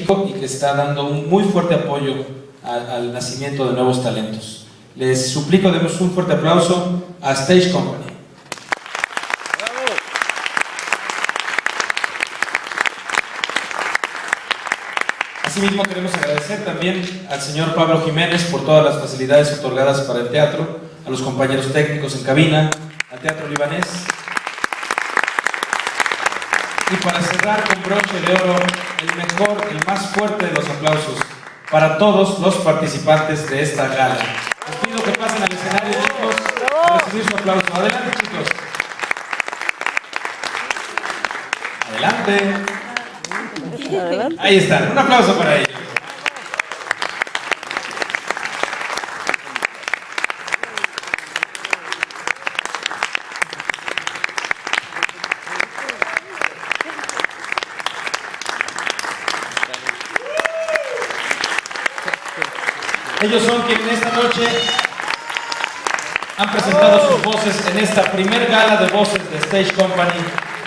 y que está dando un muy fuerte apoyo al nacimiento de nuevos talentos. Les suplico, demos un fuerte aplauso a Stage Company. Asimismo, queremos agradecer también al señor Pablo Jiménez por todas las facilidades otorgadas para el teatro, a los compañeros técnicos en cabina, al Teatro Libanés. Y para cerrar con broche de oro, el mejor, el más fuerte de los aplausos para todos los participantes de esta gala. Les pido que pasen al escenario, chicos, a recibir su aplauso. Adelante, chicos. Adelante. Ahí están, un aplauso para ellos. Ellos son quienes esta noche han presentado sus voces en esta primer gala de voces de Stage Company,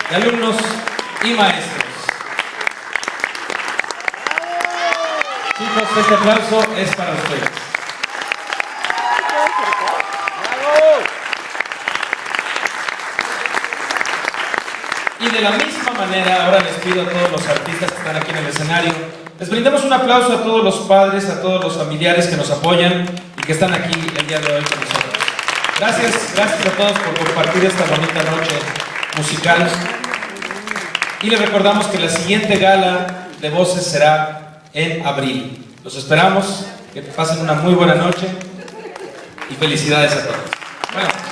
de alumnos y maestros. Chicos, este aplauso es para ustedes. Y de la misma manera, ahora les pido a todos los artistas que están aquí en el escenario, les brindamos un aplauso a todos los padres, a todos los familiares que nos apoyan y que están aquí el día de hoy con nosotros. Gracias a todos por compartir esta bonita noche musical. Y les recordamos que la siguiente gala de voces será en abril. Los esperamos, que pasen una muy buena noche y felicidades a todos. Bueno.